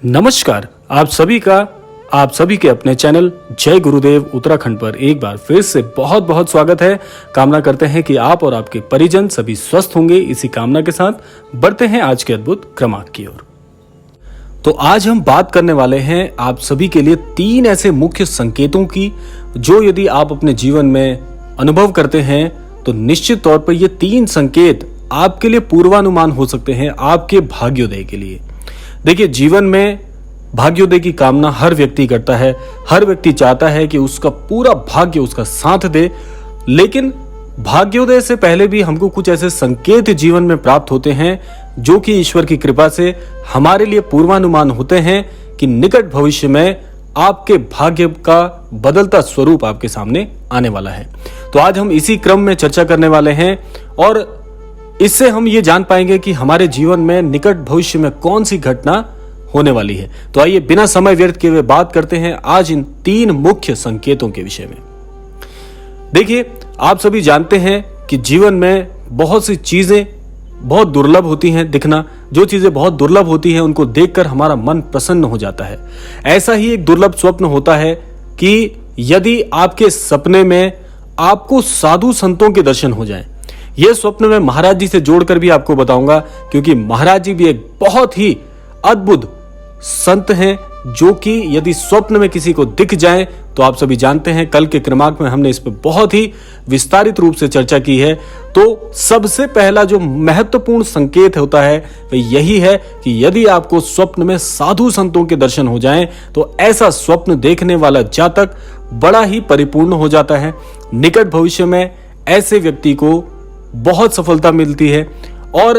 नमस्कार, आप सभी के अपने चैनल जय गुरुदेव उत्तराखंड पर एक बार फिर से बहुत बहुत स्वागत है। कामना करते हैं कि आप और आपके परिजन सभी स्वस्थ होंगे। इसी कामना के साथ बढ़ते हैं आज के अद्भुत क्रमांक की ओर। तो आज हम बात करने वाले हैं आप सभी के लिए 3 ऐसे मुख्य संकेतों की जो यदि आप अपने जीवन में अनुभव करते हैं तो निश्चित तौर पर ये 3 संकेत आपके लिए पूर्वानुमान हो सकते हैं आपके भाग्योदय के लिए। देखिए, जीवन में भाग्योदय की कामना हर व्यक्ति करता है। हर व्यक्ति चाहता है कि उसका पूरा भाग्य उसका साथ दे, लेकिन भाग्योदय से पहले भी हमको कुछ ऐसे संकेत जीवन में प्राप्त होते हैं जो कि ईश्वर की कृपा से हमारे लिए पूर्वानुमान होते हैं कि निकट भविष्य में आपके भाग्य का बदलता स्वरूप आपके सामने आने वाला है। तो आज हम इसी क्रम में चर्चा करने वाले हैं और इससे हम ये जान पाएंगे कि हमारे जीवन में निकट भविष्य में कौन सी घटना होने वाली है। तो आइए बिना समय व्यर्थ किए हुए बात करते हैं आज इन 3 मुख्य संकेतों के विषय में। देखिए, आप सभी जानते हैं कि जीवन में बहुत सी चीजें बहुत दुर्लभ होती हैं दिखना। जो चीजें बहुत दुर्लभ होती हैं उनको देखकर हमारा मन प्रसन्न हो जाता है। ऐसा ही एक दुर्लभ स्वप्न होता है कि यदि आपके सपने में आपको साधु संतों के दर्शन हो जाएं। यह स्वप्न मैं महाराज जी से जोड़कर भी आपको बताऊंगा, क्योंकि महाराज जी भी एक बहुत ही अद्भुत संत हैं जो कि यदि स्वप्न में किसी को दिख जाएं तो आप सभी जानते हैं, कल के क्रमांक में हमने इस पर बहुत ही विस्तारित रूप से चर्चा की है। तो सबसे पहला जो महत्वपूर्ण संकेत होता है वह यही है कि यदि आपको स्वप्न में साधु संतों के दर्शन हो जाएं तो ऐसा स्वप्न देखने वाला जातक बड़ा ही परिपूर्ण हो जाता है। निकट भविष्य में ऐसे व्यक्ति को बहुत सफलता मिलती है और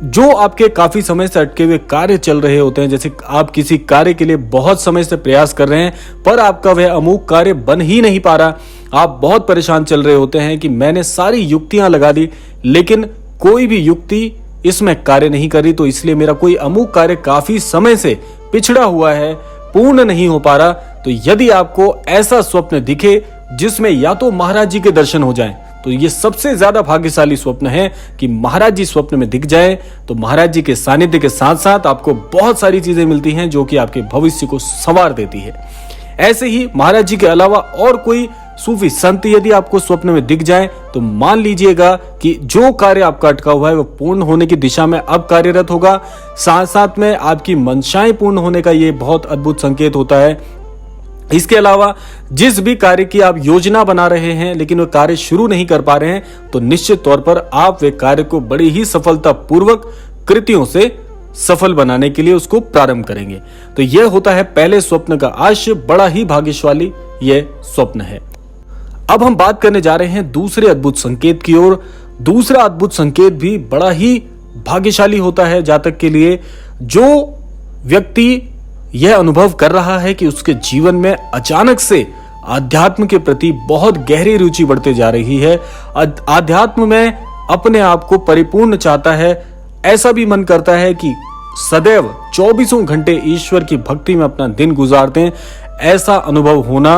जो आपके काफी समय से अटके हुए कार्य चल रहे होते हैं, जैसे आप किसी कार्य के लिए बहुत समय से प्रयास कर रहे हैं पर आपका वह अमुक कार्य बन ही नहीं पा रहा, आप बहुत परेशान चल रहे होते हैं कि मैंने सारी युक्तियां लगा दी लेकिन कोई भी युक्ति इसमें कार्य नहीं कर रही, तो इसलिए मेरा कोई अमुक कार्य काफी समय से पिछड़ा हुआ है, पूर्ण नहीं हो पा रहा। तो यदि आपको ऐसा स्वप्न दिखे जिसमें या तो महाराज जी के दर्शन हो जाएं, तो ये सबसे ज्यादा भाग्यशाली स्वप्न है कि महाराज जी स्वप्न में दिख जाए। तो महाराज जी के सानिध्य के साथ साथ आपको बहुत सारी चीजें मिलती हैं जो कि आपके भविष्य को संवार देती है। ऐसे ही महाराज जी के अलावा और कोई सूफी संत यदि आपको स्वप्न में दिख जाए तो मान लीजिएगा कि जो कार्य आपका अटका हुआ है वो पूर्ण होने की दिशा में अब कार्यरत होगा। साथ साथ में आपकी मंशाएं पूर्ण होने का ये बहुत अद्भुत संकेत होता है। इसके अलावा जिस भी कार्य की आप योजना बना रहे हैं लेकिन वो कार्य शुरू नहीं कर पा रहे हैं तो निश्चित तौर पर आप वे कार्य को बड़ी ही सफलता पूर्वक कृतियों से सफल बनाने के लिए उसको प्रारंभ करेंगे। तो यह होता है पहले स्वप्न का आशय, बड़ा ही भाग्यशाली यह स्वप्न है। अब हम बात करने जा रहे हैं दूसरे अद्भुत संकेत की ओर। दूसरा अद्भुत संकेत भी बड़ा ही भाग्यशाली होता है जातक के लिए। जो व्यक्ति यह अनुभव कर रहा है कि उसके जीवन में अचानक से आध्यात्म के प्रति बहुत गहरी रुचि बढ़ते जा रही है, आध्यात्म में अपने आप को परिपूर्ण चाहता है, ऐसा भी मन करता है कि सदैव 24 घंटे ईश्वर की भक्ति में अपना दिन गुजार दें, ऐसा अनुभव होना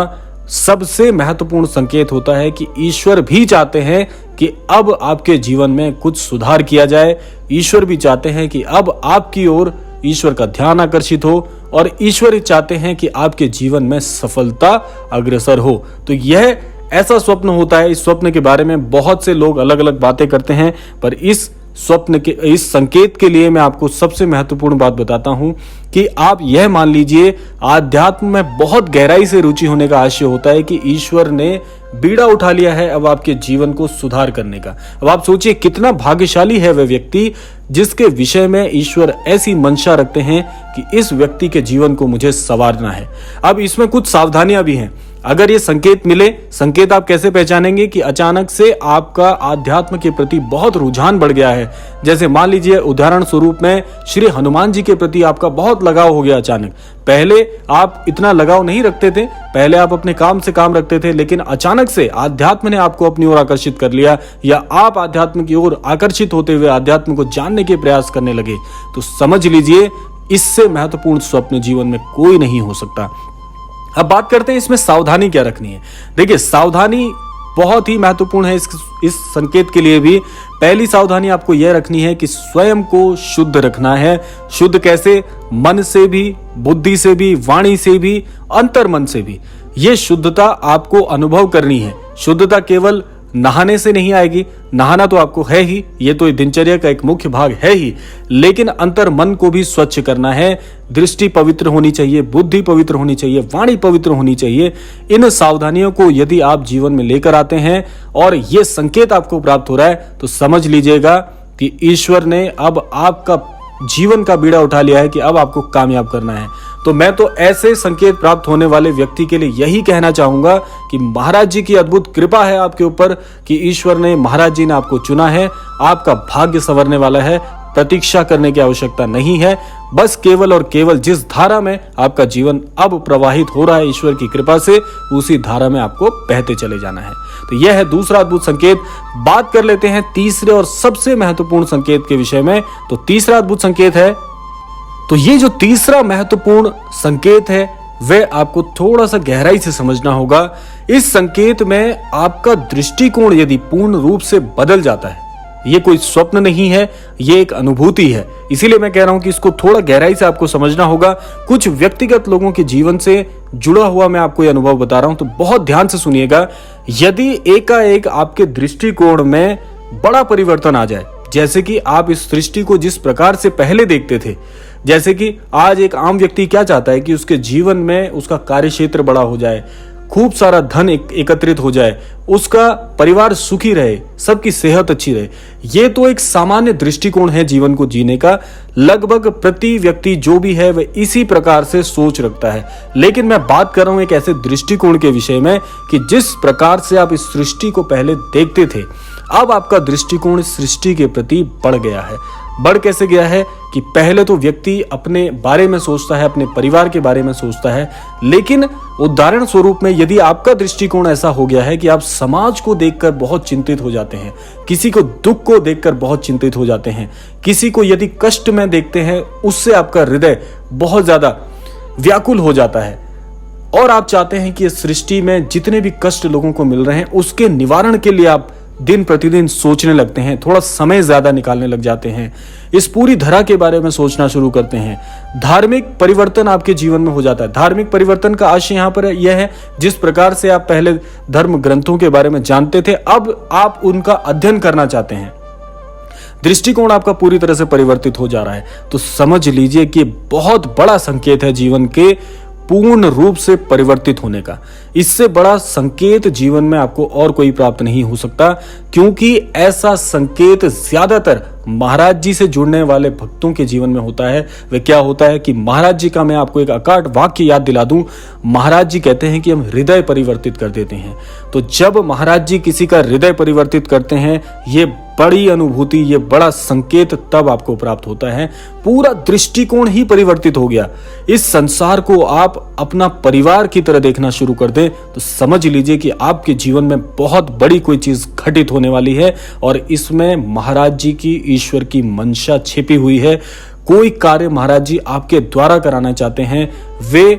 सबसे महत्वपूर्ण संकेत होता है कि ईश्वर भी चाहते हैं कि अब आपके जीवन में कुछ सुधार किया जाए। ईश्वर भी चाहते हैं कि अब आपकी ओर ईश्वर का ध्यान आकर्षित हो और ईश्वर चाहते हैं कि आपके जीवन में सफलता अग्रसर हो। तो यह ऐसा स्वप्न होता है। इस स्वप्न के बारे में बहुत से लोग अलग अलग बातें करते हैं, पर इस स्वप्न के इस संकेत के लिए मैं आपको सबसे महत्वपूर्ण बात बताता हूं कि आप यह मान लीजिए, आध्यात्म में बहुत गहराई से रुचि होने का आशय होता है कि ईश्वर ने बीड़ा उठा लिया है अब आपके जीवन को सुधार करने का। अब आप सोचिए कितना भाग्यशाली है वह व्यक्ति जिसके विषय में ईश्वर ऐसी मंशा रखते हैं कि इस व्यक्ति के जीवन को मुझे संवारना है। अब इसमें कुछ सावधानियां भी हैं। अगर ये संकेत मिले, संकेत आप कैसे पहचानेंगे कि अचानक से आपका आध्यात्म के प्रति बहुत रुझान बढ़ गया है। जैसे मान लीजिए उदाहरण स्वरूप में श्री हनुमान जी के प्रति आपका बहुत लगाव हो गया अचानक। पहले आप इतना लगाव नहीं रखते थे, पहले आप अपने काम से काम रखते थे, लेकिन अचानक से आध्यात्म ने आपको अपनी ओर आकर्षित कर लिया या आप आध्यात्म की ओर आकर्षित होते हुए आध्यात्म को जानने के प्रयास करने लगे, तो समझ लीजिए इससे महत्वपूर्ण स्वप्न जीवन में कोई नहीं हो सकता। अब बात करते हैं इसमें सावधानी क्या रखनी है। देखिए, सावधानी बहुत ही महत्वपूर्ण है इस संकेत के लिए भी। पहली सावधानी आपको यह रखनी है कि स्वयं को शुद्ध रखना है। शुद्ध कैसे? मन से भी, बुद्धि से भी, वाणी से भी, अंतर मन से भी। ये शुद्धता आपको अनुभव करनी है। शुद्धता केवल नहाने से नहीं आएगी। नहाना तो आपको है ही, ये तो दिनचर्या का एक मुख्य भाग है ही, लेकिन अंतर मन को भी स्वच्छ करना है। दृष्टि पवित्र होनी चाहिए, बुद्धि पवित्र होनी चाहिए, वाणी पवित्र होनी चाहिए। इन सावधानियों को यदि आप जीवन में लेकर आते हैं और ये संकेत आपको प्राप्त हो रहा है, तो समझ लीजिएगा कि ईश्वर ने अब आपका जीवन का बीड़ा उठा लिया है कि अब आपको कामयाब करना है। तो मैं तो ऐसे संकेत प्राप्त होने वाले व्यक्ति के लिए यही कहना चाहूंगा कि महाराज जी की अद्भुत कृपा है आपके ऊपर कि ईश्वर ने, महाराज जी ने आपको चुना है। आपका भाग्य संवरने वाला है। प्रतीक्षा करने की आवश्यकता नहीं है। बस केवल और केवल जिस धारा में आपका जीवन अब प्रवाहित हो रहा है ईश्वर की कृपा से, उसी धारा में आपको बहते चले जाना है। तो यह है दूसरा अद्भुत संकेत। बात कर लेते हैं तीसरे और सबसे महत्वपूर्ण संकेत के विषय में। तो तीसरा अद्भुत संकेत है, तो ये जो तीसरा महत्वपूर्ण संकेत है वह आपको थोड़ा सा गहराई से समझना होगा। इस संकेत में आपका दृष्टिकोण यदि पूर्ण रूप से बदल जाता है, ये कोई स्वप्न नहीं है, ये एक अनुभूति है। इसीलिए मैं कह रहा हूं कि इसको थोड़ा गहराई से आपको समझना होगा। कुछ व्यक्तिगत लोगों के जीवन से जुड़ा हुआ मैं आपको ये अनुभव बता रहा हूं, तो बहुत ध्यान से सुनिएगा। यदि एकाएक आपके दृष्टिकोण में बड़ा परिवर्तन आ जाए, जैसे कि आप इस सृष्टि को जिस प्रकार से पहले देखते थे, जैसे कि आज एक आम व्यक्ति क्या चाहता है कि उसके जीवन में उसका कार्य क्षेत्र बड़ा हो जाए, खूब सारा धन एकत्रित हो जाए, उसका परिवार सुखी रहे, सबकी सेहत अच्छी रहे। ये तो एक सामान्य दृष्टिकोण है जीवन को जीने का। लगभग प्रति व्यक्ति जो भी है वह इसी प्रकार से सोच रखता है। लेकिन मैं बात कर रहा हूं एक ऐसे दृष्टिकोण के विषय में कि जिस प्रकार से आप इस सृष्टि को पहले देखते थे, अब आपका दृष्टिकोण सृष्टि के प्रति बढ़ गया है। बढ़ कैसे गया है कि पहले तो व्यक्ति अपने बारे में सोचता है, अपने परिवार के बारे में सोचता है, लेकिन उदाहरण स्वरूप में यदि आपका दृष्टिकोण ऐसा हो गया है कि आप समाज को देखकर बहुत चिंतित हो जाते हैं, किसी को दुख को देखकर बहुत चिंतित हो जाते हैं, किसी को यदि कष्ट में देखते हैं उससे आपका हृदय बहुत ज्यादा व्याकुल हो जाता है और आप चाहते हैं कि इस सृष्टि में जितने भी कष्ट लोगों को मिल रहे हैं उसके निवारण के लिए आप दिन प्रतिदिन सोचने लगते हैं, थोड़ा समय ज्यादा निकालने लग जाते हैं, इस पूरी धरा के बारे में सोचना शुरू करते हैं। धार्मिक परिवर्तन आपके जीवन में हो जाता है। धार्मिक परिवर्तन का आशय यहाँ पर यह है, जिस प्रकार से आप पहले धर्म ग्रंथों के बारे में जानते थे, अब आप उनका अध्ययन करना चाहते हैं। दृष्टिकोण आपका पूरी तरह से परिवर्तित हो जा रहा है। तो समझ लीजिए कि बहुत बड़ा संकेत है जीवन के पूर्ण रूप से परिवर्तित होने का। इससे बड़ा संकेत जीवन में आपको और कोई प्राप्त नहीं हो सकता, क्योंकि ऐसा संकेत ज्यादातर महाराज जी से जुड़ने वाले भक्तों के जीवन में होता है। वह क्या होता है कि महाराज जी का मैं आपको एक अकाट वाक्य याद दिला दूं। महाराज जी कहते हैं कि हम हृदय परिवर्तित कर देते हैं। तो जब महाराज जी किसी का हृदय परिवर्तित करते हैं, ये बड़ी अनुभूति, ये बड़ा संकेत तब आपको प्राप्त होता है। पूरा दृष्टिकोण ही परिवर्तित हो गया। इस संसार को आप अपना परिवार की तरह देखना शुरू कर दें तो समझ लीजिए कि आपके जीवन में बहुत बड़ी कोई चीज घटित होने वाली है और इसमें महाराज जी की, ईश्वर की मंशा छिपी हुई है। कोई कार्य महाराज जी आपके द्वारा कराना चाहते हैं, वे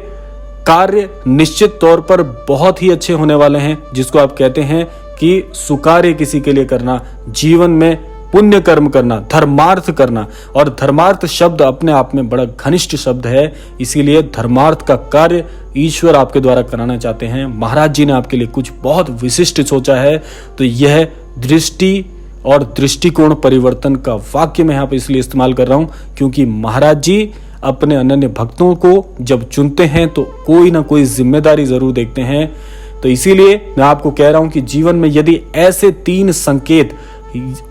कार्य निश्चित तौर पर बहुत ही अच्छे होने वाले हैं, जिसको आप कहते हैं कि सुकार्य किसी के लिए करना, जीवन में पुण्य कर्म करना, धर्मार्थ करना। और धर्मार्थ शब्द अपने आप में बड़ा घनिष्ठ शब्द है, इसीलिए धर्मार्थ का कार्य ईश्वर आपके द्वारा कराना चाहते हैं। महाराज जी ने आपके लिए कुछ बहुत विशिष्ट सोचा है। तो यह दृष्टि और दृष्टिकोण परिवर्तन का वाक्य मैं यहाँ पे इसलिए इस्तेमाल कर रहा हूँ क्योंकि महाराज जी अपने अनन्य भक्तों को जब चुनते हैं तो कोई ना कोई जिम्मेदारी जरूर देखते हैं। तो इसीलिए मैं आपको कह रहा हूं कि जीवन में यदि ऐसे 3 संकेत,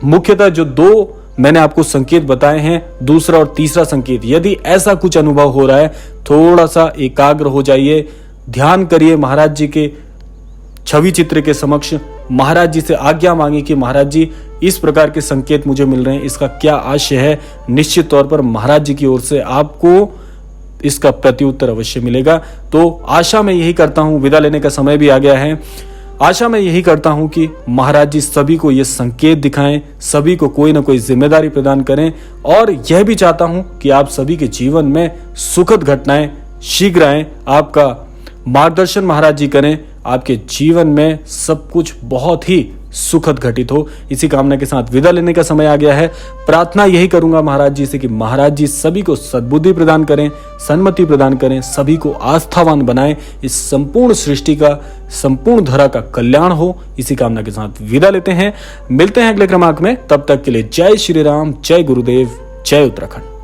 मुख्यतः जो 2 मैंने आपको संकेत बताए हैं, दूसरा और तीसरा संकेत, यदि ऐसा कुछ अनुभव हो रहा है, थोड़ा सा एकाग्र हो जाइए, ध्यान करिए महाराज जी के छवि चित्र के समक्ष, महाराज जी से आज्ञा मांगी कि महाराज जी इस प्रकार के संकेत मुझे मिल रहे हैं, इसका क्या आशय है। निश्चित तौर पर महाराज जी की ओर से आपको इसका प्रत्युत्तर अवश्य मिलेगा। तो आशा मैं यही करता हूं, विदा लेने का समय भी आ गया है, आशा मैं यही करता हूं कि महाराज जी सभी को ये संकेत दिखाएं, सभी को कोई ना कोई जिम्मेदारी प्रदान करें और यह भी चाहता हूं कि आप सभी के जीवन में सुखद घटनाएं शीघ्र आएं, आपका मार्गदर्शन महाराज जी करें, आपके जीवन में सब कुछ बहुत ही सुखद घटित हो। इसी कामना के साथ विदा लेने का समय आ गया है। प्रार्थना यही करूंगा महाराज जी से कि महाराज जी सभी को सद्बुद्धि प्रदान करें, सन्मति प्रदान करें, सभी को आस्थावान बनाएं, इस संपूर्ण सृष्टि का, संपूर्ण धरा का कल्याण हो। इसी कामना के साथ विदा लेते हैं। मिलते हैं अगले क्रमांक में, तब तक के लिए जय श्री राम, जय गुरुदेव, जय उत्तराखंड।